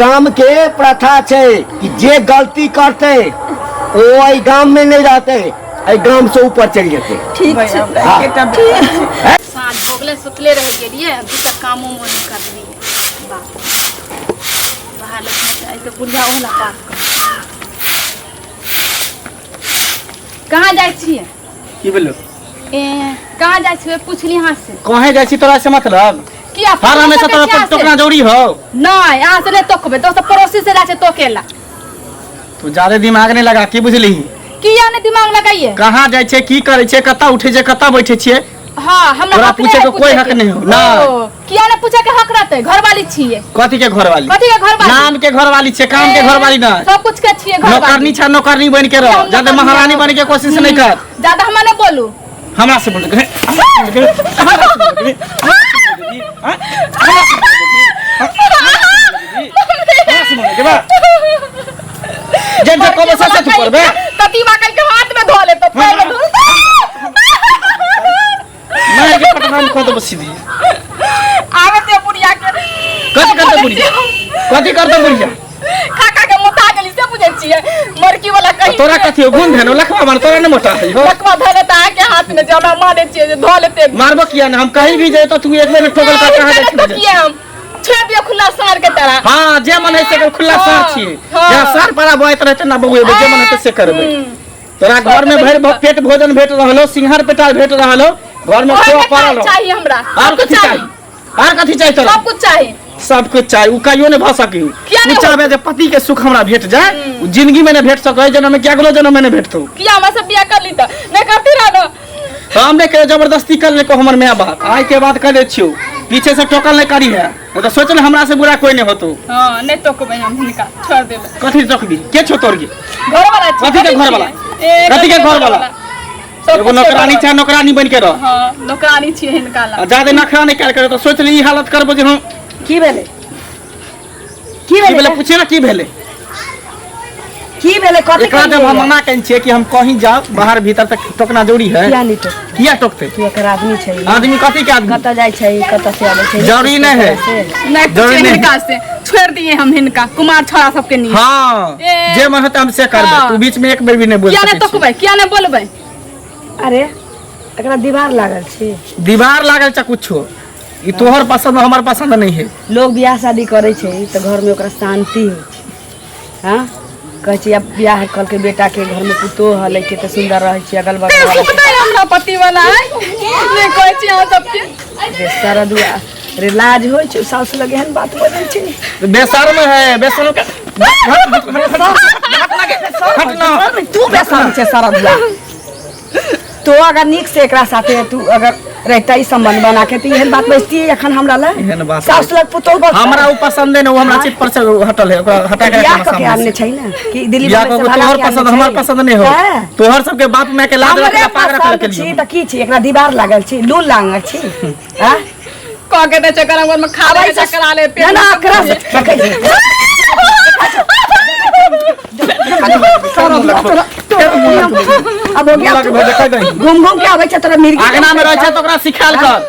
गांव के प्रथा छे कि जे गलती करते वो गांव में नहीं रहते, गांव से ऊपर चल जाते। ठीक है साँझ भोगले सुतले रह गेलिए, अभी तक काम उम नहीं कर लिए। बाहर लेकिन तो बुढ़िया होला काम कहाँ जाय छिए? की बोलो कहाँ जाय छिए पूछली हाथ से। कहे जाय छी तोरा से मतलब किया हर हमेशा तोरा टोकना जोड़ी हो नहीं, यहाँ से नहीं तोकबे, तो सब पड़ोसी से जाके तोकेला। तू ज्यादा दिमाग नहीं लगा, की बुझली? किया ने दिमाग लगाइए? कहाँ जाय छे, की करे छे, कत्ता उठे छे, कत्ता बैठे छिए? हाँ, हमरा तोरा पूछे के कोई हक नहीं हो ना। किया ने पूछे के हक रहते? घर वाली छिए। कथी के घर वाली? कथी के घर वाली? नाम के घर वाली छे, काम के घर वाली ना। सब कुछ के छिए घर वाली। नौकरनी छे, नौकरनी बन के रह, ज्यादा महारानी बन के कोशिश नहीं कर। ज्यादा हम ना बोलू, हमरा से बोल के जब तक को से तू करबे ततीमा कल के हाथ में धो ले तो पैर में मार के पटनाम खो दो सीधी। आवे ते बुढ़िया के कथी करते बुढ़िया? कथी करते बुढ़िया? काका के मोटा गेली से बुझे छिए, मरकी वाला कहीं तोरा कथी हो गुण धनो लखवा मार, तोरा ने मोटा है हो लखवा धरे ता के हाथ में जमा मारे छिए धो लेते। मारबो किया ना, हम कहीं भी जाए तो तू एक बार ठोकर का कहां जाय तो किए हम छेबिया खुला सार के तरह। हां, जे मन है से खुला सार छिए, या सार परा बोइत रहते ना बबुए, जे मन है से करबे। तोरा घर में भर पेट भोजन भेट रहलो, सिंहार पेटाल भेट रहलो, घर में खो पड़ल चाहिए हमरा। और कथी चाहिए? और कथी चाहिए तोरा? सब कुछ चाहिए, सब कुछ चाहिए। उ कहियो ने भ सकी तू चाहबे जे पति के सुख हमरा भेट जाए, जिंदगी में न भेट सकै, जन्म में क्या गलो जन्म में न भेटतो। किया हम सब बियाह कर ली त नहीं करती रह न। हम ने के जबरदस्ती कर ले को हमर माय बाप आइ के बात कर दे छियो, पीछे से टोकल नहीं करी है, तो सोच ले हमरा से बुरा कोई नहीं होतो। हां नहीं टोकबे हम हिनका छोड़ देबे। कथी टोकबी? के छो तोर के घर वाला? कथी के घर वाला? कथी के घर वाला? एगो नौकरानी चाहे नौकरानी बन के रह। हां नौकरानी छिए हिनका ला। ज्यादा नखरा नहीं कर करे तो सोच ली हालत करबो जे हम की भेले? की भेले पूछे ना, की भेले? की भेले? कथी एकरा जब हम मना कन छिए कि हम कहीं जाओ बाहर भीतर तक टोकना जोड़ी है, किया नहीं तो किया टोकते? तू एक आदमी छै, आदमी कथी के आदमी? कत जाय छै, कत से आबै छै, जरूरी नहीं है। नहीं पूछे हिनका से छोड़ दिए हम हिनका कुमार छोरा सब के नहीं। हां, जे मन है हम से करबे, तू बीच में एक बेर भी नहीं बोल किया सकै। नहीं टोकबे? किया नहीं बोलबे? अरे एकरा दीवार लागल छै, दीवार लागल छ कुछो, ई तोहर पसंद हमर पसंद नहीं है। लोग बियाह शादी करे छै तो घर में ओकरा शांति हो छै। हां कह छी अब बियाह कल के बेटा के घर में पुतो हले के तो सुंदर रहे छी, अगल बगल वाला पता है हमरा पति वाला है नहीं कहै छी हम सब के रे सारा दुआ रे लाज होय छै, सास लगे हन बात बोलै छै। बेशर्म है, बेशर्म के हट ना, तू बेशर्म छै सारा दुआ। तो अगर निक से एकरा साथे तू अगर रहता ही संबंध बना के तो एहन बात बजती है अखन हमरा ला सास लग पुतोल बस हमरा उ पसंद नहीं, हमरा चित पर से हटल है, ओकरा हटा के बियाह रखना के आने छै ना कि दिल्ली बियाह को तोहर पसंद हमर पसंद नहीं हो, तोहर सब के बाप में के लाज रख के पाग रख के छी त की छी एकरा दीवार लागल छी, लूल लागल छी। हां कह के त चक्कर अंगन में खा ले चक्कर आ ले ना ना एकरा से रखै छी। अब हो गया घूम घूम के आबै छ तोरा मिर्गी आगना में रह छ तो ओकरा सिखाल कर,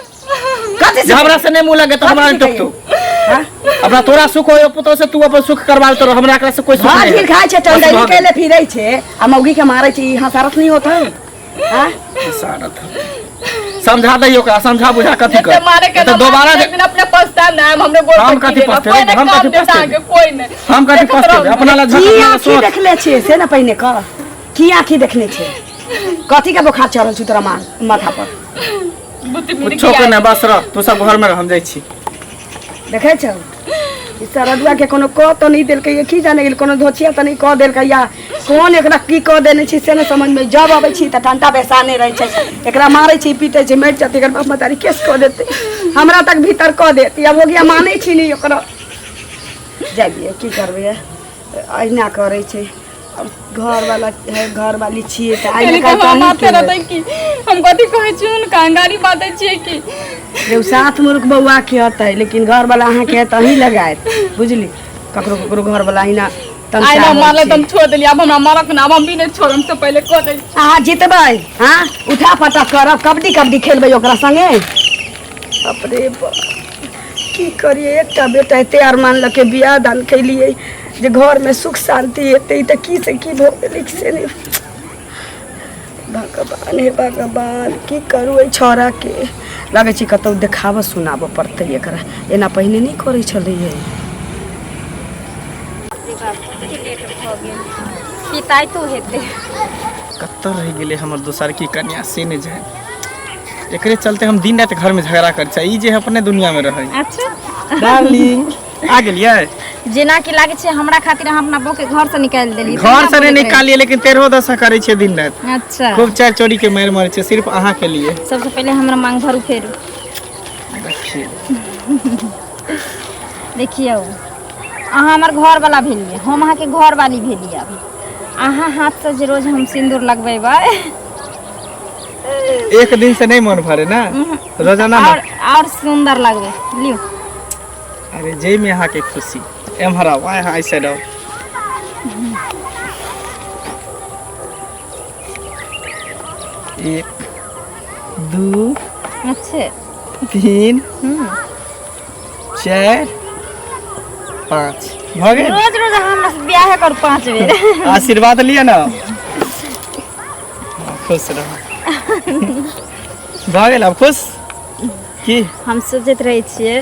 कथि से हमरा से नहीं मुंह लगे तो हमरा टोक तो। हां अपना तोरा सुख हो पुतो से तू अपन सुख करवा तो हमरा एकरा से कोई सुख हां नहीं। फिर खाय छ टंडई केले फिरै छै आ मौगी के मारै छै, यहां सारत नहीं होता। हां सारत समझा दइयो का, समझा बुझा कथी कर मारे के तो दोबारा लेकिन अपने पछता ना हमरे गोड़ हम कथी पछते, हम कथी पछते, कोई नहीं हम कथी पछते अपना ला की झगड़ा आंखी सोच। देखले छे से ना पहिने कर, की आंखी देखने छे, कथी के बुखार चढ़ल छ तोरा माथा पर? कुछो के नहीं, बस रह तू सब घर में हम जाई छी। देखे छ ई सरदुआ के कोनो क तो नहीं देल के, की जाने गेल कोनो धोचिया तो नहीं क देल के, या कोन एकरा की क देने छी से न समझ में। जब आबै छी त ठंडा बेसाने रहे छै, एकरा मारै छी पीटे छै, मर जाते एकर बाप मतारी केस क देते, हमरा तक भीतर क देती। अब हो गया मानै छी नहीं ओकरा जाइए की करबे, अहिना करे छै। अब घर वाला है, घर वाली छिए त आइ का माथे रहतै की हम कथी कहै छी उनका गाड़ी बातै छिए की जे साथ मुर्ख बउआ के हतै, लेकिन घर वाला अहाँ के त ही लगायत, बुझली ककरो ककरो घर वाला ही ना आई ना मारले तुम छोड़ देली, अब हमरा मारक ना, हम भी नहीं छोड़म से पहले कह दे। अहाँ जीतबै, हाँ उठा पटक करब, कबड्डी कबड्डी खेलबै ओकरा संगे। बाप रे बाप की करिए एकटा बेटा एते अरमान लके बियाह दान कैलिए जे घर में सुख शांति एते त की से की भ गेलै से नहीं भगवान हे भगवान की करू ए छोरा के लगे छी कतौ देखाब सुनाब पड़तै एकरा एना पहिने नहीं करै छलैये पिताई तो हेते कत्तर रह गेले हमर दोसर की कन्या से ने जाए एकरे चलते हम दिन रात घर में झगड़ा कर छै ई जे अपने दुनिया में रहे। अच्छा डार्लिंग आ गेलिए जेना कि लागे छै हमरा खातिर हम अपना बहू के घर से निकाल देली घर से नहीं निकालिए लेकिन 13 दशा करे छै दिन रात। अच्छा खूब चार चोरी के मार मारे छै सिर्फ अहाँ के लिए। सबसे पहले हमरा मांग भरू फेरू देखिए अहाँ हमर घर वाला भेलिए हम अहाँ के घर वाली भेलिए अभी अहाँ हाथ से जे रोज हम सिंदूर लगवेबै एक दिन से नहीं मन भरे ना रोजाना और सुंदर लगबे लियो। अरे जय में अहाँ के खुशी एमहरा वाय हाय से दो एक दो अच्छे 3 4 5 हो गए। रोज रोज हमरा से ब्याह कर 5 बेर आशीर्वाद लिया ना खुश रहो भऽ गेल अब खुश की हम सोचत रहे छिए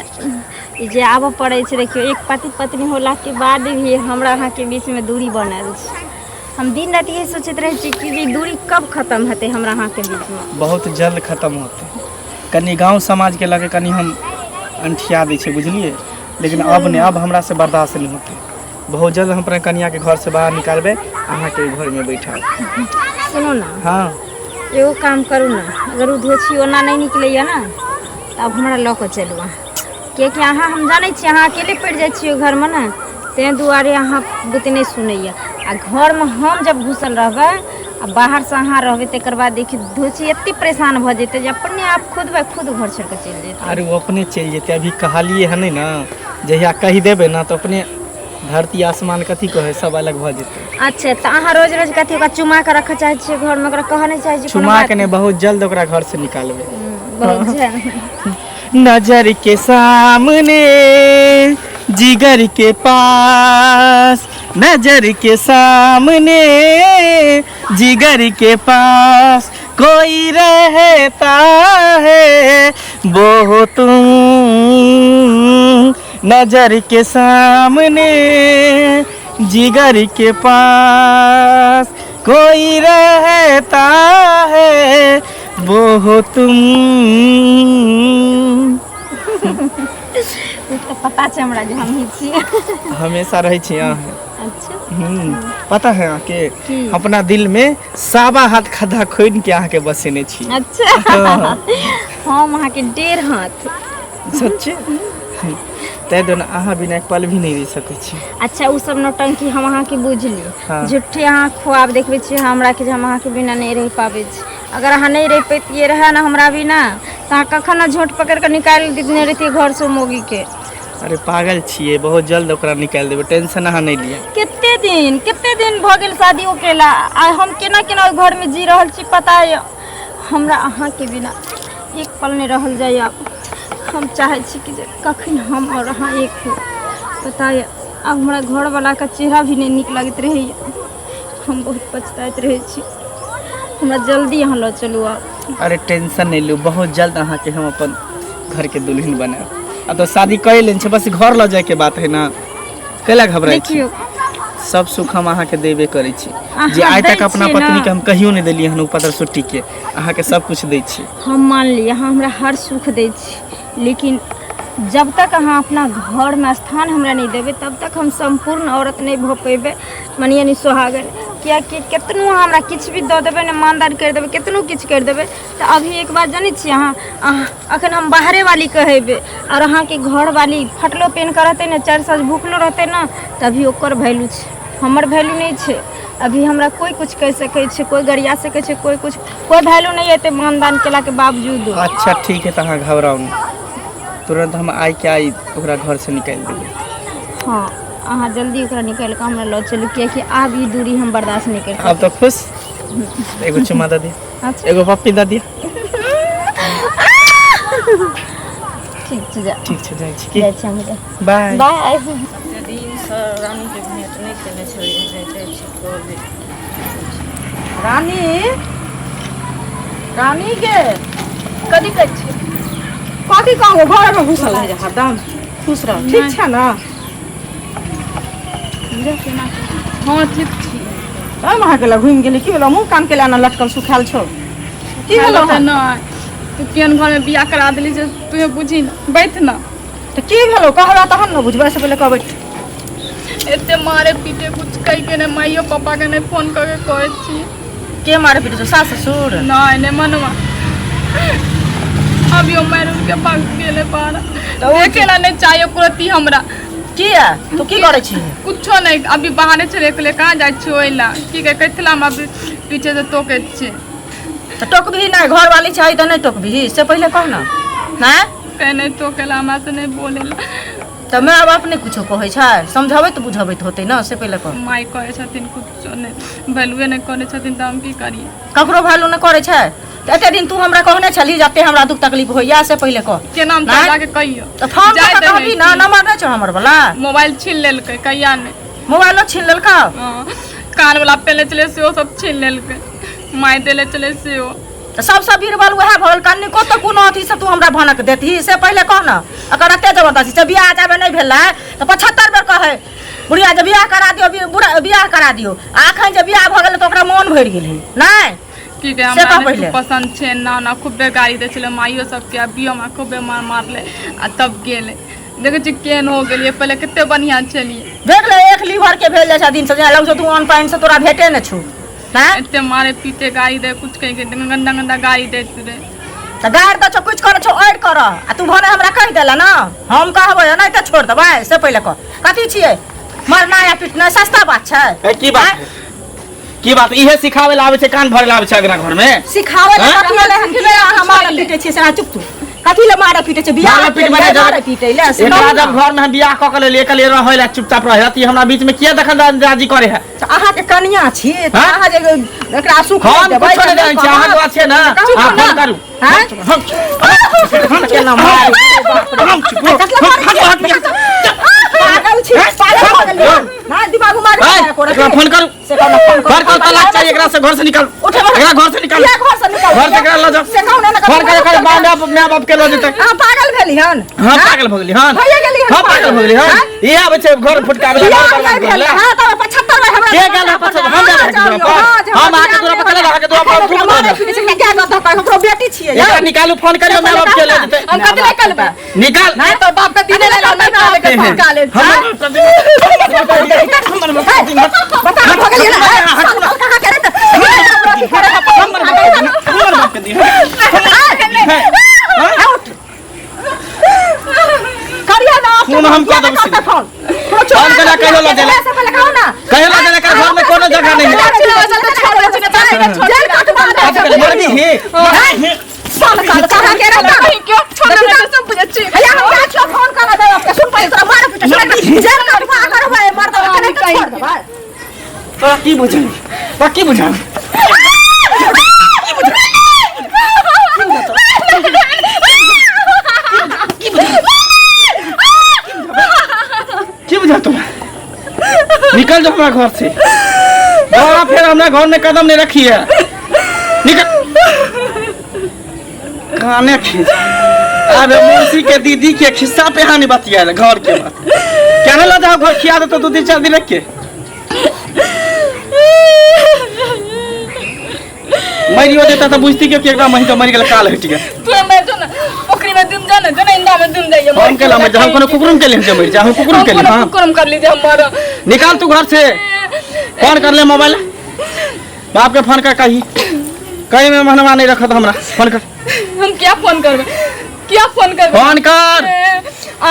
ई जे आबऽ पड़े छै देखियो एक पति पत्नी होला के बाद भी हमरा अहाँ के बीच में दूरी बनल छै हम दिन रात यही सोचत रहे छी कि ई दूरी कब खत्म हेतै हमरा अहाँ के बीच में। बहुत जल्द खत्म होते कनी गांव समाज के लगे कनी हम अंठिया दै छै बुझलिए लेकिन अब ने अब हमरा से बर्दाश्त नहीं होते बहुत जल्द हम अपने कन्या के घर से बाहर निकालबे अहाँ के घर में बैठा। सुनो ना हाँ एगो काम करू ना अगर उ धोछी ओना नहीं निकलैया ना तब हमरा लऽ कऽ चलू कियाकि अहाँ हम जानै छी अहाँ अकेले पड़ि जाइ छियै घर में ना तैं दुआरे अहाँ बुते नहीं सुनैया आ घर में हम जब घुसल रहबै आ बाहर से अहाँ रहबै तकर बाद देखिए धोछी एते परेशान भ जेतै जे अपने आप खुद ब खुद घर छोड़ के चलि जेतै। अरे वो अपने चल जेते अभी कहलिए है नहीं ना जहिया कही देबे ना तो अपने धरती आसमान कथी कहे सब अलग भ जेते। अच्छा तो अहाँ रोज रोज कथी ओकरा चुमा के रखे चाहे छियै घर में ओकरा कह नहीं चाहे छियै चुमा के ने बहुत जल्द ओकरा घर से निकालबे बहुत जल्द नजर के सामने जिगर के पास नजर के सामने जिगर के पास कोई रहता है वो तुम नजर के सामने जिगर के पास कोई रहता है वो तुम। तो पता छै हमरा जे हम ही छी हमेशा रहे छी अहाँ। अच्छा पता है अहाँ के की? अपना दिल में सावा हाथ खद्दा खोद के अहाँ के बसेने छी। अच्छा हम अहाँ के 1.5 हाथ सच्चे तै दोन अहाँ बिना एक पल भी नहीं रह सकै छी। अच्छा उ सब नौटंकी हम अहाँ के बुझली हाँ। झूठे अहाँ ख्वाब देखबै छी हमरा के जे हम अहाँ के बिना नहीं रह पाबै छी अगर अहाँ नहीं रह पैतिए रहे ना हमरा बिना त अहाँ कखन ना झोट पकड़ के निकाल देने रहती घर से मोगी के। अरे पागल छिए बहुत जल्द ओकरा निकाल देबे टेंशन अहाँ नहीं लिया। कितने दिन भ गेल शादी केला आ हम केना केना घर में जी रहल छी पता है हमरा अहाँ के बिना एक पल नहीं रहल जाय। हम चाहे छी कि जे कखन हम और अहाँ एक हो पता है अब हमरा घर वाला का चेहरा भी नहीं निक लगत रहे हम बहुत पछताइत रहे छी हमरा जल्दी यहाँ लो चलू आप। अरे टेंशन नहीं लो बहुत जल्द अहाँ के हम अपन घर के दुल्हन बनाए अब तो शादी कर लेन छै बस घर ल जाए के बात है ना कैला घबराई छी देखियो सब सुख हम अहाँ के देबे करै छी अहाँ जे आइ तक दै अपना छी पत्नी ना। के हम कहियो नहीं देलिए हन ऊपर सुट्टी के अहाँ के सब कुछ दै छी। हम मान ली अहाँ हमरा हर सुख दै छी लेकिन जब तक अहाँ अपना घर में स्थान हमरा नहीं देवे तब तक हम संपूर्ण औरत नहीं भ पेबे मानिए नहीं सुहागन कियाकि केतनो हमरा किछ भी दऽ देबै ने मानदान कर देबै केतनो किछ कर देबै तो अभी एक बात जानै छी अहाँ अखन हम बाहरे वाली कहेबै और अहाँ के घर वाली फटलो पेन के रहतै ने 4 साल भूखलो रहतै ना तभी ओकर वैल्यू छै हमर वैल्यू नहीं छै। अभी हमरा कोई कुछ कह सकै छै कोई गरिया सकै छै कोई कुछ कोई वैल्यू नहीं एतै मानदान केला के बावजूद। अच्छा ठीक है तो अहाँ घबराओ नहीं तुरंत हम आई के आई ओकरा घर से निकाल देबै। हाँ अहाँ जल्दी ओकरा निकाल के हमरा लऽ चलू कियाकि आब ई दूरी हम बर्दाश्त नहीं कर अब तो खुश एगो चुमा दे दिया अच्छा एगो पप्पी दे दिया ठीक छै जा ठीक छै जाइ छी जाइ छी हम बाय बाय रानी के भेंट नहीं केने छलिए रानी रानी के कथी कहै छी कथी कहू घर में घुसल है हरदम खुश रह ठीक छै ना हाँ ठीक छी हम अहाँ के घुमि गेली की भेलो मुंह कान के लाना लटकल सुखाल छौ की भेलो तू केहन घर में बियाह करा देली जे तू बुझी न बैठ न तो की भेलो कहबा तहन न बुझबै से पहले कहबै एते मारे पीटे कुछ कह के ने माइयो पापा के ने फोन करके कहै छी के मारे पीटे छौ सास ससुर नहीं ने मनवा अभी मार के पास गेले पार देखेला नहीं चाहिए कुरती हमरा किया तू की करै छी कुछो नहीं अभी बाहर चले के कहां जाय छी ओइला की कहथिला हम अभी पीछे से टोके छी तो टोकबी नहीं घर वाली चाहिए तो नहीं टोकबी से पहले कह ना हैं कह नहीं टोकेला हमरा से नहीं बोलेला तो मैं अब अपने कुछो कहै छै समझाबै तो बुझाबै होते ना से पहले कह माई कहै छथिन कुछो नहीं वैल्यूए नहीं करे छथिन त हम की करिए ककरो वैल्यू न करे छै तो एते दिन तू हमरा कहने छली जते हमरा दुख तकलीफ होइया से पहले कह के नाम नहीं? तोरा के कहियो तो फोन जाय कर देबै कहबी ना की। नंबर नहीं छौ हमर वाला मोबाइल छीन लेलकै कहिया ने मोबाइलो छीन लेलका कान वाला पहले चले से सब छीन लेलकै माई देले चले से तो सब बीरबल वह भल कन्नी को तो कोनो अथी से तू हमरा भनक देती से पहले कह ना अगर एते जबरदस्ती से बियाह जाबे नहीं भेला तो 75 बेर कहे बुढ़िया जब बियाह करा दियो बियाह करा दियो आखन जब बियाह भ गेल तो ओकरा मन भरि गेल है नहीं की के से कह हमरा पहिले। नहीं पसंद छे ना ना खूबे गाड़ी दे छले माइयो सब के अभी हम खूबे मारले आ तब गेले देखे छी केन हो गेलिए पहले कितने बढ़िया चलिए देख ले एक लीवर के भेल जा दिन से लग तू ऑन पाइन से तोरा भेटे न छु हैं इतने मारे पीटे गाड़ी दे कुछ कह के गंदा गंदा गाड़ी देते रे तो गाड़ तो कुछ कर छो ऐड कर आ तू भने हमरा कह देला ना हम कहबै नहीं तो छोड़ देबै से पहले कह कथी छिए मरना या पीटना सस्ता बात छै की बात है? की बात इहे सिखावे ला आवे छै कान भरे ला आवे छै अगना घर में सिखावे हैं? कथी ले हम कि हमरा पीटे छिए से चुप तू कथी ले मारे पीटे छै बियाह मारे पीट मारे मारे पीटे ले से एकरा जब घर में हम बियाह क के ले ले रहै ला चुपचाप रहै ती हमरा बीच में किया दखल अंदाजी करे है अहाँ के कनिया छी त हाँ? अहाँ जे एकरा सुख हम देबै कुछ नहीं जानै छी अहाँ के बात छै ना आप फोन करू हैं हम के ना मार हम चुप हट पागल छी पागल हो गेलियै ना दिमाग मार एकरा फोन करू से कहना फोन घर का तलाक चाहिए एकरा से घर से निकल उठे एकरा घर से निकल घर से निकल घर से एकरा ला जाओ से कहू ना फोन कर मां बाप के लो जेतै अहाँ पागल भेली हन हां पागल भ गेली हां भइए गेली हन हां पागल भ गेली हां ये आबै छै घर फुटकावे ला हां त 75 बार हमरा के गेल पछे हम जा हम आके तोरा पकड़ लगा के तोरा पर ठुक मारे दे पीटे छै क्या बात है हमरो बेटी छियै एकरा निकालू फोन करियो मां बाप के ले जेतै हम कथि निकलबै निकाल नहीं तो बाप के दिने ले ना के निकाले बता हो गेलियै ना कहां करे त करिया ना फोन हम कह देब सीधे। फोन फोन केना कहियो ला देला से पहले कहू ना कहियो ला देला घर में कोनो जगह नहीं है जेल काटवा दे मर भी है साल साल कहां के रहता क्यों छोड़ दे सब बुझे छी भैया हम क्या क्यों फोन कर दे आपके सुन पहले तोरा मार पीटे जेल काटवा करबै मार दो के नहीं छोड़ दे भाई तोरा की बुझल तोरा की बुझल की बुझल तोरा निकल जाओ हमारा घर से दोबारा फिर हमरा घर में कदम नहीं रखी है निकल काने खींच अबे मौसी के दीदी के खिस्सा पे हानि बतिया घर के बात क्या ला जाओ घर खिया दे तो 2-4 दिन रख के मरियो देता तो बुझती कि एकरा मही तो मर गेल काल हट गया तू मैं जो ना पोखरी में दुम जाना जना इंदा में दुम जाइए हम केला मर जा हम कोनो कुकुरम के लिए मर जा हम कुकुरम के लिए हां कुकुरम कर लीजिए हमारा निकाल तू घर से फोन कर ले मोबाइल बाप के फोन कर कही कहीं में मनवा नहीं रखत हमरा फोन कर हम क्या फोन करबे फोन कर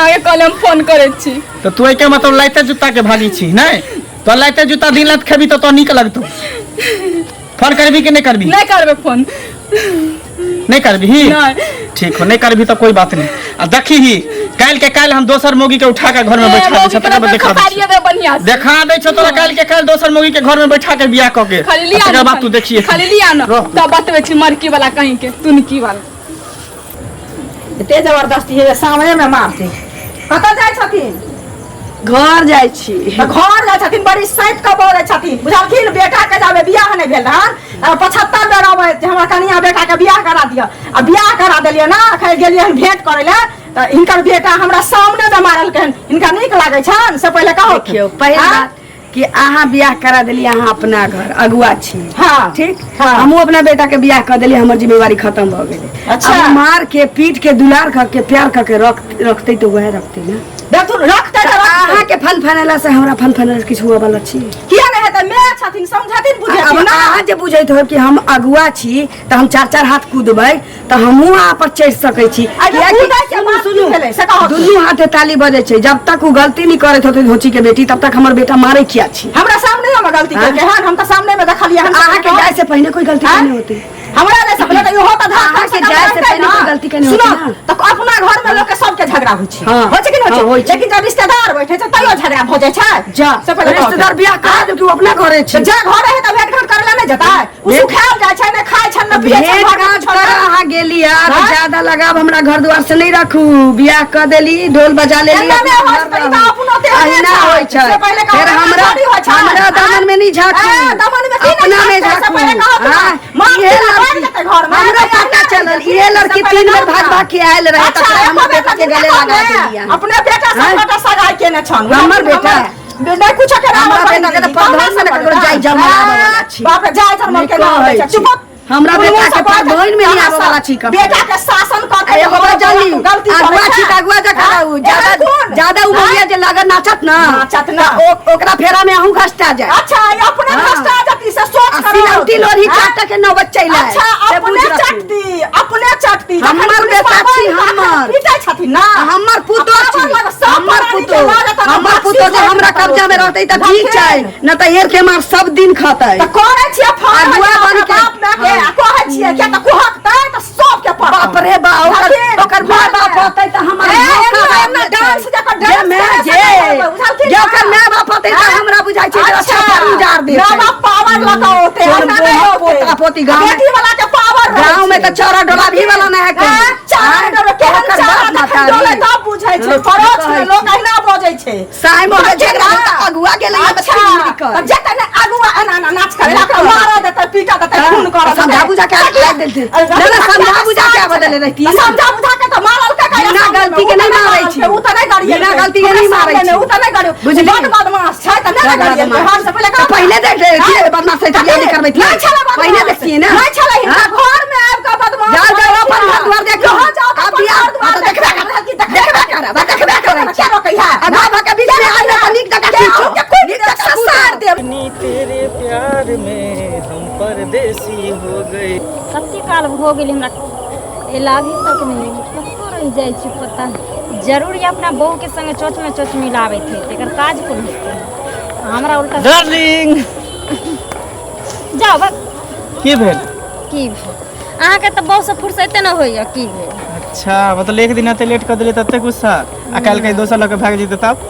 आगे कल हम फोन करे छी तो तू के मतलब लाइते जूता के भागी छी नहीं तो लाइते जूता दिन रात खेबी तो निक लगतो फोन करबी कि नहीं करबी नहीं करबे फोन नहीं करबी नहीं ठीक हो नहीं करबी तो कोई बात नहीं आ देखी ही काल के काल हम दोसर मोगी के उठा के घर में बैठा दे छतरा पर दिखा दे दे बढ़िया से देखा दे छ तोरा काल के काल दोसर मोगी के घर में बैठा के बियाह क के खाली लिया तकर बाद तू देखिए खाली लिया ना रह। तब बतबे छी मरकी वाला कहीं के तुनकी वाला एते जबरदस्ती है सामने में मारते कतऽ जाइ छथिन घर जाइ छी तऽ घर जाइ छथिन बड़ी सैत कऽ बोलै छथिन बुझलखिन बेटा के जाबे बियाह नहीं भेल रहन 75 बेर अबै जे हमरा कनिया बेटा के बियाह करा दिअ आ बियाह करा देलियै ना अखन गेलियै भेंट करै लए तऽ हिनकर बेटा हमरा सामने में मारल कहन हिनका नीक लागै छन से पहिले कहो देखियो पहिल बात कि अहाँ बियाह करा देलिए अहाँ अपना घर अगुआ छी हाँ ठीक हाँ। हमहू अपना बेटा के बियाह कर देलिए हमर जिम्मेवारी खत्म भ गेलै अच्छा। अब मार के पीट के दुलार करके प्यार करके रखते तो वह रखते ना देखू रखते तऽ अहाँ के फन फनेला से हमरा फन फनेला किछ हुआ वाला छी किया नहीं हेतै मैं छथिन समझथिन अब बुझथिन ना अहाँ जे बुझैत हो कि हम अगुआ छी तऽ हम 4 हाथ कूदबै तऽ हमहू अहाँ पर चढ़ि सकै छी कूदै के बात सुनू की भेलै से कहू दुनू हाथे ताली बजै छै जब तक वो गलती नहीं करैत होते धोची के बेटी तब तक हमर बेटा मारे किया छी हमरा सामने में गलती हाँ? केलकै हन हम तऽ सामने में देखलियै हन अहाँ के जाय से पहले कोई गलती हाँ? नहीं होती हमरा ने सब लगे इहो तऽ अहाँ के जाय से पहले कोई गलती केने होती सुनो ना। तऽ अपना घर में लोग के सबके झगड़ा होइ छै हाँ। होइ छै कि नहीं हाँ, होइ होइ छै छै। लेकिन जब रिश्तेदार बैठे छै तैयो झगड़ा भ जाइ छै जा से पहिले रिश्तेदार बियाह करा दे तू अपना घरे छी जे घर है तऽ भेंट घाट करे ला नहीं जेतै उ भेंट- सुखाल जाइ छै ने खाय छै ने पिए छै भेंट घाट कर अहाँ गेलिया हाँ? ज्यादा लगाव हमरा घर द्वार से नहीं रखू बियाह कर देली ढोल बजा लेली एना में अपना होय घर छै, रहू। अपनो ते होय अहिना छै। होय छै से पहिले कहू, फिर हमरा चोरी होय छै। हमरा दामन में नहीं झाँकू दामन में की नहीं अपना में झाँकू, से झाँकू पहिले कहू तो। हाँ, माँ इहे के बाहर लड़की जेतै घर में, हमरा तो पता यहाँ चलल से इहे लड़की पहिले 3 बेर कहू भाग ना। भाग के आयल रहे अच्छा, तकरा हमर एको बेटा के बेटा गले के लगा कहू देलिया ना। अपने बेटा से हाँ? बेटा सगाई केने छन हमर बेटा नहीं कुछ करे हमरा बेटा के तो प्रधान में ककरो जाय जमा आवे वाला छी बाप रे जाय जमा के कहै ना छी। चुप हमरा बेटा के प्रधान में नहीं आवे वाला छी कब बेटा के शासन करके एगो बात जानी गलती अगुआ छी त अगुआ जका रहू ज्यादा उमरिया जे लागत नाचत ना नाचत ना। ओकरा फेरा में अहू घसटा जाए अच्छा ये अपने हाँ। भ्रष्टा जाति से सोच करो सिलौटी लोरी हाँ? काट के नौबत चैला अच्छा अपने चटती हमर बेटा छी हमर पीटे छथिन ना हमर पुतो छी हमर पुतो जे हमरा कब्जा में रहतै त ठीक छै न त एर के मार सब दिन खतै त करे छियै अगुआ बन के बाप ना के कहै छियै के त कुहकतै त सब के पर बाप रे बा ओकर माय बाप होतै त हमर डांस जकर जे ओकर माय बाप होतै त हमरा बुझाइ छै जे अच्छा पर उजार दे माय बाप पावर लगाओते पोता पोती गाँव बेटी वाला के पावर गाँव में त चौरा डोला भी वाला ना है चार डोला केहन चार डोला तब बुझै छै परोछ में लोग अहिना बजै छै साई मोह झगड़ा अगुआ गेलै अच्छा त जे तने अगुआ एना नाच करे ओकरा मारा देतै पीटा देतै खून कर समझा बुझा के आगे देलथिन ना समझा बुझा के बदले रहती समझा बुझा के त मारल के बिना गलती के नहीं मारै छी उ त नहीं करिए बिना गलती के नहीं मारै छी उ त नहीं करियो बुझली बड़ बदमाश छै त नहीं करिए हम से पहले पहले देख ले कि बदमाश है तब ये करबै थी पहले देखिए ना नहीं छले हिनका घर में आब के बदमाश जाओ जाओ अपन घर द्वार देखो अब यार देखबे देखबे कर क्या रोकैया अगा भके बीच में आइले त निक जगह खींचो निक जगह सार दे अपनी तेरे प्यार में हम परदेसी हो गए कते काल हो गेल हमरा इलाज तक नहीं कतो रह जाइ छी पता जरूर ये अपना बहू के संगे चोच मिलावे थे एकर काज कोन हेतै हमरा उल्टा डार्लिंग जाओ बस की भेल की भेल अहाँ के त बहुत से फुर्सते न होइया की भेल अच्छा मतलब एक दिन एते लेट कर दिले तते गुस्सा आ काल के दोसर लगे भाग जेते तब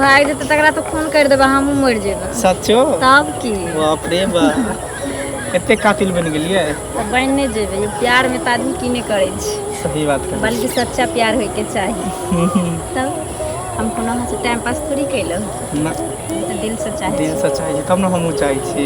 भाग जेतै तकरा तो फोन कर देबै हमहूँ मरि जेबै सच्चो तब की बाप रे बाप एते कातिल बन गेलिए तऽ बनि नहि जेबै ये प्यार में तऽ आदमी की नहीं करे छै सही बात कर बल्कि सच्चा प्यार होय के चाहिए तब हम कोनो अहाँ से टाइम पास थोड़ी कैलहुँ ना तऽ दिल से चाहिए दिल से चाहिए तब ना हम चाहे छी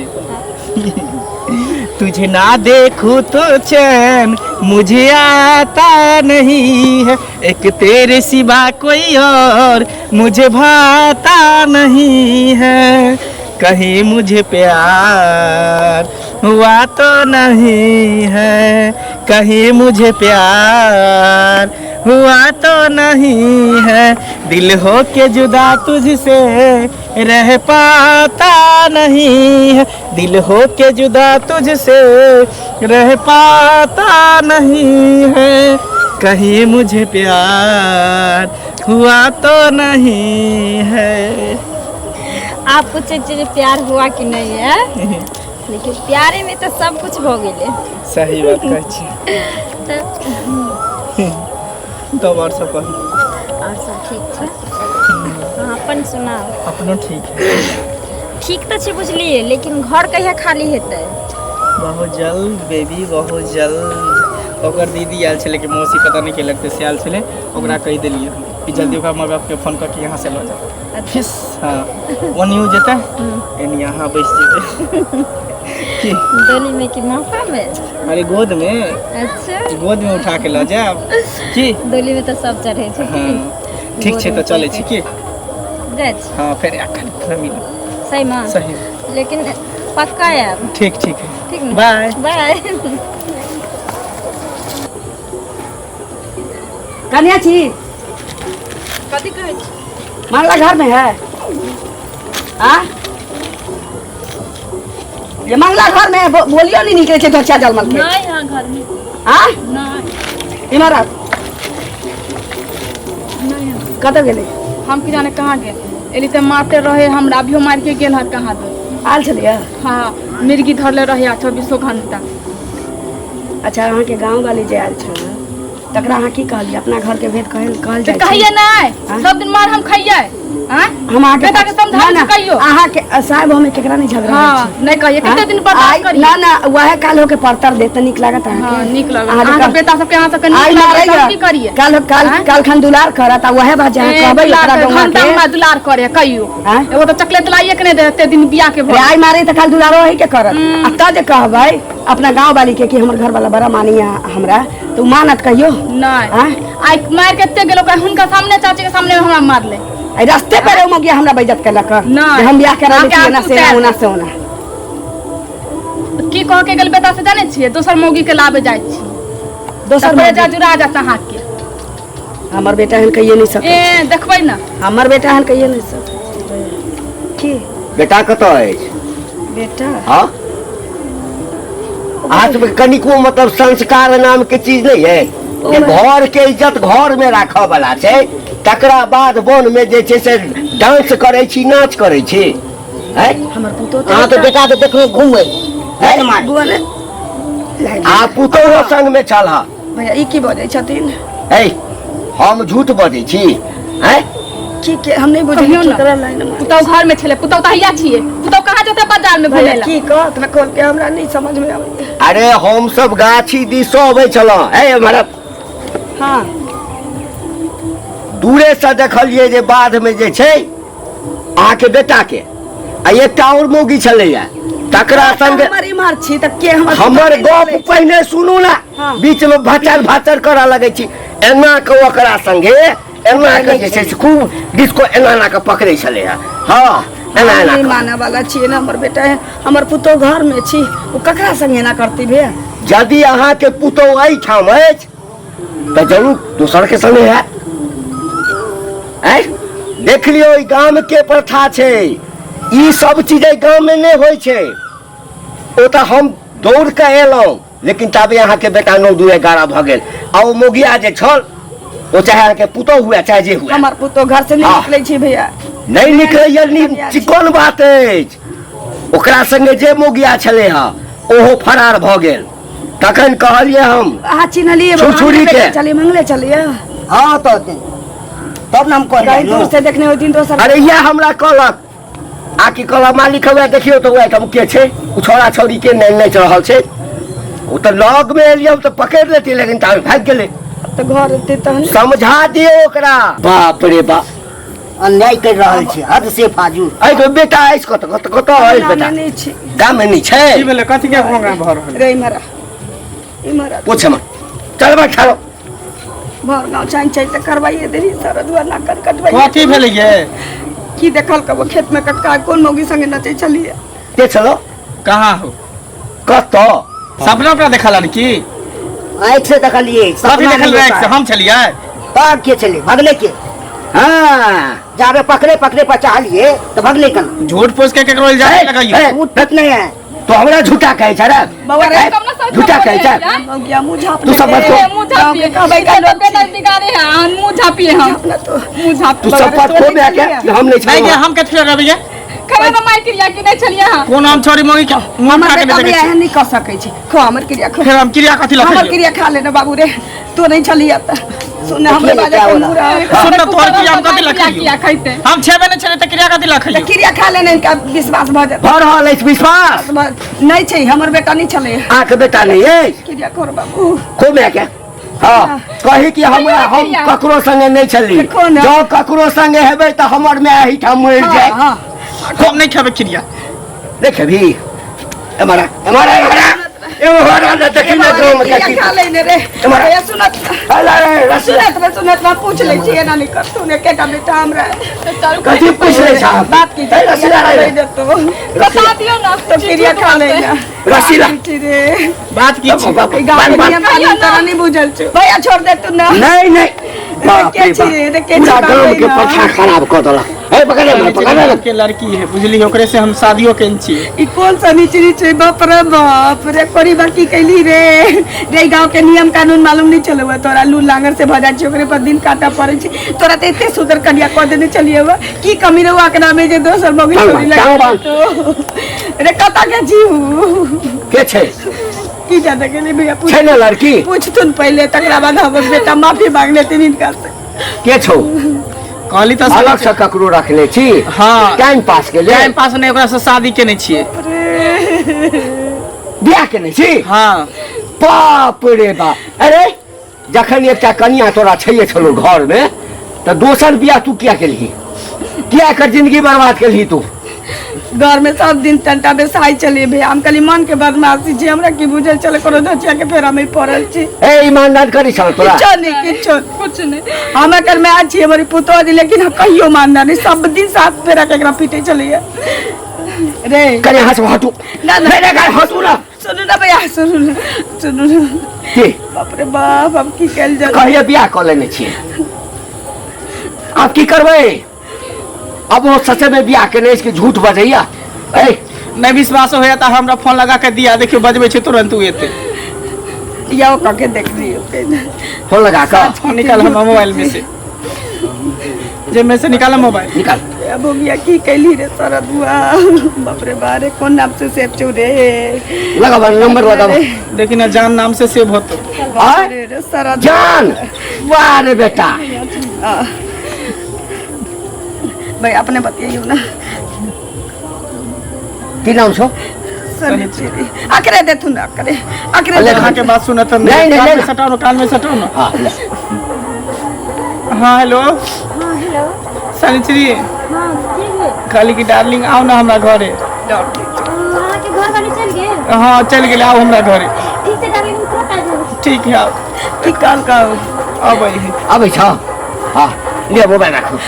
तुझे ना देखूं तो चैन मुझे आता नहीं है एक तेरे सिवा कोई और मुझे भाता नहीं है कहीं मुझे प्यार हुआ तो नहीं है कहीं मुझे प्यार हुआ तो नहीं है दिल हो के जुदा तुझसे रह पाता नहीं है दिल हो के जुदा तुझसे रह पाता नहीं है कहीं मुझे प्यार हुआ तो नहीं है आप पूछे चीज प्यार हुआ कि नहीं है लेकिन प्यारे में तो सब कुछ हो गए सही बात कहै छी तब और सब कही और सब ठीक है हाँ अपन सुनाओ अपनो ठीक है ठीक तो छे बुझलिए लेकिन घर कहिया खाली हेतै बहुत जल्द बेबी बहुत जल्द तो ओकर दीदी आयल छले कि मौसी पता नहीं के लगते से आयल छले, ओकरा कह देलिए हम कि जल्दी ओकरा माँ बाप के फोन करके यहाँ से लो जाओ। फिर हाँ वो न्यू जेते एनी यहाँ बैस जेते कि डोली में कि माफा में? अरे गोद में, अच्छा गोद में उठा के लो जाओ कि डोली में तो सब चढ़े छै। हाँ ठीक छै तो चले छी कि गच हाँ फिर अखन मिल सही मां सही लेकिन पक्का है अब। ठीक ठीक है ठीक ना? Bye bye. कन्या छी कथी कहै छी? मंगला घर में है हाँ ये मंगला घर में बोलियो नहीं निकले छै धोछा जलमल के नहीं यहाँ घर में हाँ नहीं इमारत कतऽ गेलै हम की जाने कहाँ गेल एली तो मारते रहे हमरा अभियो मार के गेल है कहाँ दे। आयल छलियै हाँ मिर्गी धरले रहे 24 घंटा। अच्छा अहाँ के गाँव वाली जे आयल छल तकरा अहाँ की कहलियै अपना घर के भेद कहल जाइ छै? कहिए नहीं हाँ? सब दिन मार हम खाइए हम अहाँ बेटा के समझा ना, कहियो। अहाँ के साहब हमें केकरा नहीं झगड़ा हाँ नहीं कहिए कितने दिन बर्दाश्त करिए। ना ना वह काल होके पड़तर देते निक लागत अहाँ हाँ के? निक लगे अहाँ के अहाँ कल- बेटा सबके यहाँ सबके निक आई मारै लगे या। की करिए काल काल हाँ? काल खन दुलार करत आ वह बात जहाँ कहबै ओकरा गौवा घंटा हमरा के दुलार करे कहियो हाँ? एगो तो चॉकलेट लाइए के नहीं देते दिन बियाह के रे भोर। आई मारे त काल दुलारो वही के करत आ त जे कहबै अपना गांव वाली के कि हमर घर वाला बड़ा मानिया हमरा तो मानत कहियो नहीं हाँ? आई मार के ते गेलो हुनका सामने चाची के सामने हमरा मार ले। आई रास्ते पे रे मगिया हमरा बेइज्जत केलक नहीं। जे हम बियाह करा आके लेती ना आंसू से तैर ओना दे। से ओना की कह के गेल बेटा से जाने छिए दोसर मौगी के लाबे जाय छी दोसर पर मौगी। जा जुरा जात अहाँ के हमर बेटा हन कहिए नहीं सकै ए देखबै ना हमर बेटा हन कहिए नहीं सकै की बेटा कतऽ अछि? बेटा हाँ आज में कनिको मतलब संस्कार नाम के चीज नहीं है ये घर के इज्जत घर में राखऽ वाला छै तकरा बाद वन में जे छै से डांस करे छी नाच करे छी हैं? हमर पुतो अहाँ तो बेटा के देखलो घूमे हैं मार बोले आ पुतोहो संग में चलहा भैया ई की बजै छथिन है हम झूठ बजै छी हैं? की के हम नहीं बुझलियो कहियो की ना। करऽ लाइन में पुतौ घर में छले पुतौ तहिया छिए पुतौ कहाँ जते बाजार में भैया भले की कहत ना खोल के हमरा नहीं समझ में आबै अरे हम सब गाछी दिस अबै छलहुँ है हमारा हाँ दूरे से देखलिए जे बाध में जे छै अहाँ के बेटा के आ एकटा और मौगी छलैया तकरा संग हमर इमहर छी त के हमर गप पहिने सुनू ना हाँ। बीच में भाचर भाचर करऽ लगे छी एना के ओकरा संगे एना के जे छै से खूब डिस्को एना एना के पकड़े छलैया हाँ एना एना नहीं के। माने वाला छी ना हमर बेटा है हमर पुतो घर में छी ओ ककरा संगे ना करती भैया यदि अहाँ के पुतौह एहिठाम अछि तऽ जरूर दोसर के संगे है देख लियो ई गाम के प्रथा छै ई सब चीज एहि गाम में नहीं होइ छै ओ तऽ हम दौड़ के एलहुँ लेकिन ताबे अहाँ के बेटा 9-2-11 भऽ गेल आ ओ मोगिया जे छल ओ चाहे अहाँ के पुतौह हुए चाहे जे हुए हमर पुतो घर से नहीं हाँ। निकले छी भैया नहीं निकलैया चिकन बात अछि ओकरा संगे जे मोगिया छलै हा ओहो फरार भऽ गेल तखन कहलिए हम अहाँ चिन्हलिए छुरछुरी के। चलिए मंगले चलिए हाँ तो तब नाम कहीं दूर से देखने होती दोसर अरे यह हमरा कहलक आकि कहलक मालिक हुए देखियो तो वह हम के छै उ छोड़ा छोड़ी के नहीं नाचि रहल छै ओ तो लग में एलियै तो पकड़ लेती लेकिन ताबे भाग गेलै तो घर एते तहन समझा दियो ओकरा बाप रे बाप अन्याय कर रहल छै हद से फाजूल आई तो बेटा आइस कत है बेटा नहीं छी गाम में नहीं की छै भेलै कथी के प्रोग्राम भऽ रहल रे इमरा पूछ हम चल बा ठाड़ो भर गाँव चाइन चाइन तो करवाइए देही सारा दुआर ना कर कटवाइए कथी भेलै ये की देखल कब खेत में कक्का कोन मौगी संगे नचे चलिए के चलो कहाँ हो कत सपना ओकरा देखल की आँखि से देखलिए कथी देखल रहे हम छलियै तब के चले भगले के हाँ जाबे पकड़े पकड़े पर चाहलिए तो भगले कन झूठ पूछ के केकरो इल्जाम लगाइयो झूठ फट नहीं है तो हमरा झूठा कहै छै रे बउआ रे कम ना सब झूठा कहै छै मौगिया मुँह झाप तू सब ले। बतो। मुँह झापिए कहबै का लोग बेटा बिगाड़े हैं मुँह झापिए हम अपना तो मुँह झाप तू सब बात को में आके हम नहीं नहीं छै हम कथी लगाबिए कहे ना माय क्रिया की नहीं चलिए हां कोन हम छोरी मोगी क्या मुंह हमर खा के बेटा दे भी देखे एहन नहीं कर सकै छी खो हमर क्रिया खो फिर हम क्रिया कथी हमर लखै क्रिया खा लेना बाबू रे तू नहीं चलिए त सुन हमरे बाजे क्या के होला? मुरा सुन तो तोर क्रिया हम कथी लखै किया खाइते हम छेबे नहीं छले त क्रिया कथी लखै क्रिया खा लेने का विश्वास भ जात भऽ रहल अछि विश्वास नहीं छै हमर बेटा नहीं चले आके बेटा नहीं है क्रिया कर बाबू खूब है क्या हाँ कही कि हम ककरो संगे नहीं चली देखो ना। जो ककरो संगे हेबै त हमर में ही ठाम मर जाए हां हम नहीं खेबे क्रिया देखे भी हमारा हमारा हमारा न देखी न गांव में क्रिया क्या खा लेने रे हमारा- ये सुनत अरे रसिया सुनत ना पूछ ले छी एना नहीं कर तूने केटा बेटा हमरा कथी पूछ ले साहब बात की ए, रसीला रे। तो बता दियो ना तो क्रिया खा लेना रसीला रे बात की छी गाँव में नियम कानून तरह नहीं बुझल छ भैया छोड़ दे तू ना नहीं नहीं बाप रे के छी रे, बाप के पूरा छी गांव के ना। पछा खराब कर देला ए पकड़ ले के लड़की है बुझली ओकरे से हम शादियो केन छी ई कौन सा नीचरी छै बाप रे कोरी बाकी कैली रे रे गांव के नियम कानून मालूम नहीं चले हुआ तोरा लू लांगर से भजा छी ओकरे पर दिन काटा पड़े छी तोरा ते एते सुंदर कन्या क देने चलिए हुआ की कमी रे आकरा में जे दोसर मौगी छोड़ी लगे तो रे कता के जीव के छै की जाने के लिए भैया पूछ छै ना लड़की पूछ तुन पहले तकरा बाद हमर बेटा माफी मांग लेते इनका से के छौ कहली त अलग से ककरो रखले छी हाँ। टाइम पास के लिए टाइम पास नहीं ओकरा से शादी केने छिए बियाह केने छी हां बाप रे बाप अरे जखन एकटा कन्या तोरा छैये छलो घर में तो दोसर बियाह तू किया केलही किया एकर जिंदगी बर्बाद केलही तू घर में सब दिन टंटा बेसाई चले भे हम कली मन के बदमाशी छी हमरा की बुझल चले करो दचिया के फेरा में पड़ल छी ए ईमानदार करी छल तोरा किछो कुछ नहीं हम कर में आज छी हमारी पुतो दी लेकिन हम कहियो मानना नहीं सब दिन साथ फेरा के एकरा पीटे चलिए रे कने हंस हटू ना ना मेरे घर हंसू ना सुनो ना भैया सुनो ना सुनो ना की बाप रे बाप अब की कैल जा कहिए बियाह कर लेने छिए आप की करबै अब वो सच में बियाह केने इसकी झूठ बजैया ए नहीं विश्वास होया त हमरा फोन लगा के दिया देखियो बजबै छै तुरंत उ एते याओ काके देख लियो के फोन लगा कर फोन निकाल हम मोबाइल में से जे में से निकाला मोबाइल निकाल अब भैया की कैली रे सारा दुआ बाप रे बारे कौन नाम से सेव चो रे लगा नंबर लगा देखी ना जान नाम से सेव होतो अरे रे सारा जान वाह रे बेटा भाई अपने बताइयो ना की नाम छो सनिचरी आकरे दे तू ना करे आकरे अल्लाह दे खा के बात सुनत नहीं, नहीं, नहीं। सटाओ कान में सटाओ ना हाँ ले। हां हेलो हाँ हेलो सनिचरी हाँ ठीक है खाली की डार्लिंग आओ ना हमरा घरे वहाँ के घर वाले चल गए हां चल गेल आओ हमरा घरे ठीक से डाली तुरंत आ जाओ ठीक है आओ की काल का अब अब छ हाँ ले मोबाइल रखू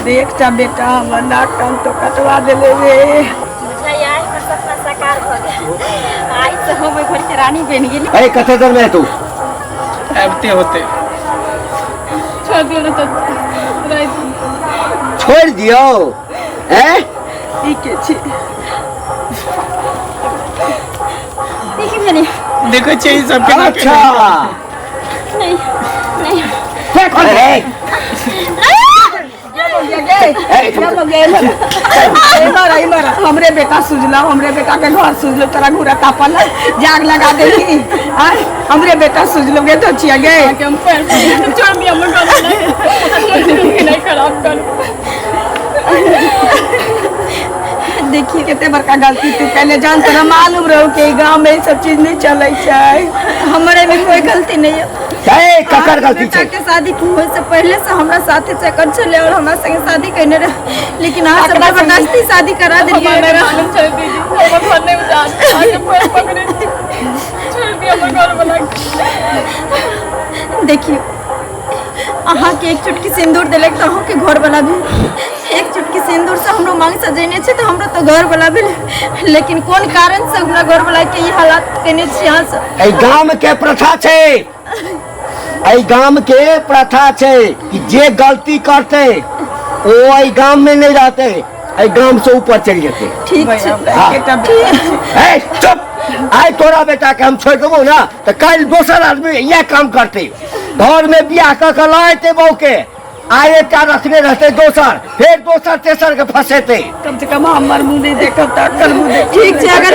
देख ता बेटा हमर नाक कान तो कटवा देले रे बुझला यार हमर सपना साकार हो गया आज से हम घर के रानी बन गेली अरे कते देर में है तू आबते होते छोड़ दियो ना तो रात छोड़ दियो हैं ई के छी देखी मैंने देखो छै ई सब केना अच्छा नहीं नहीं फेंक रे मारा हमरे बेटा सुझला हमरे बेटा के घर सुझलो तोरा घूरा तापल जाग लगा देली हमरे बेटा सुझलो गे तो छिया गे हम पैर छोड़ दिया मैं नहीं खराब कर देखिए कितने बड़का गलती तू पहले जान तोरा मालूम रहो कि गांव में ये सब चीज नहीं चले हमारे में कोई गलती नहीं है ए ककर गलती बेटा छै के शादी होए से पहले से हमरा साथे से कर चले और हमरा संगे शादी करने रहे लेकिन आज सब जबरदस्ती शादी करा दिलिए हमारे मालूम चल दी हम घर नहीं उतार आगे पैर पकड़े छोड़ दिया मैं घर बना देखिए अहाँ के एक चुटकी सिंदूर दिलक तो अहाँ के घर वाला भी एक चुटकी सिंदूर से हमरो मांग सजेने छे तो हमरो तो घर वाला भी लेकिन कौन कारण से हमरा घर वाला के ये हालात केने छी यहाँ से ए गांव के प्रथा छै ए गांव के प्रथा छै कि जे गलती करते ओ ए गांव में नहीं रहते ए गांव से ऊपर चल जेते ठीक है ए चुप आइ तोरा बेटा के हम छोड़ देबो ना तो कल दोसर आदमी यह काम करते घर में बियाह क के लाते बहू के आ एकटा रखने रहते दोसर, फिर दोसर तेसर के फंसेते। कम से कम हमर मुंह नहीं देखब त अक्कल मुंह देख। ठीक छै अगर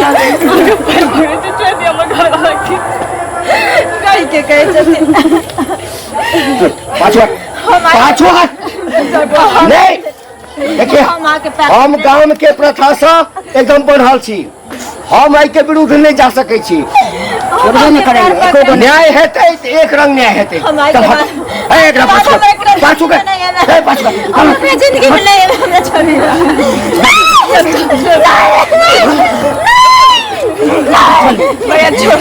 गाय के कहे छथिन पाछू पाछू नहीं देखिए, हम गांव के प्रथा से एकदम बढ़ल छी, हम एहि के विरुद्ध नहीं जा सकै छी। न्याय हेतै त एक रंग न्याय हेतै। एकरा पाछू पाछू के पाछू हमरा जिंदगी में नहीं है, हमरा छोड़ी भैया छोड़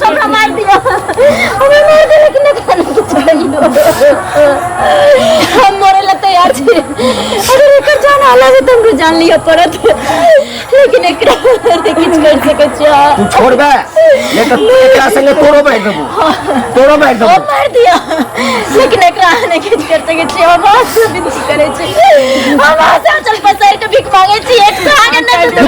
हमरा मार दिया, हमें मार दे लेकिन नहीं छोड़ी दो। हम मरे ला तैयार छी, अगर एकर जान अलग है तो हमको जान लिया पड़त, लेकिन एकरा किछ कर सके छ। तू छोड़बे नहीं तो एकरा संगे तोरो बैठ देबो, तोरो बैठ देबो। मार दिया लेकिन एकरा नहीं किछ कर सके छ। हम आसे विनती करे छी, हम आसे चल पसार के भीख मांगे छी, एक आगे नहीं तो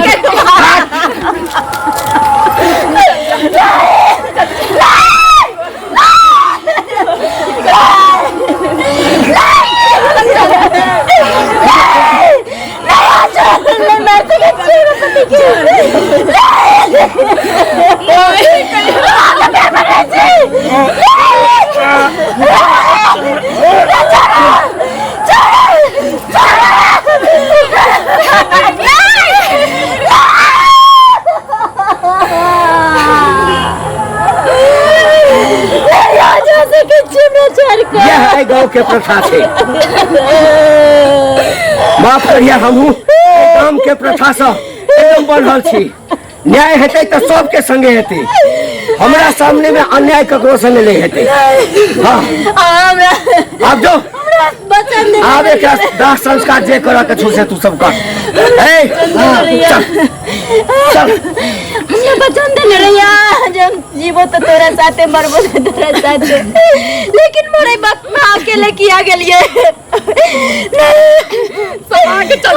यह है गाँव के प्रथा छे। माफ करिए, हमहू गाँव के प्रथा से एकदम बढ़ल छी। न्याय हेतै तो सबके संगे हेतै, हमरा सामने में अन्याय ककरो संगे नहीं हेतै। हाँ अब जो आब एक दाह संस्कार जे करऽ के छौ से तू सब कर। चल चल हमने वचन देले रहिया जब जीवो तो तोरा साथे मरबो तो तोरा साथे, लेकिन मोरे वक्त में अकेले किया गेलिए सब आगे चल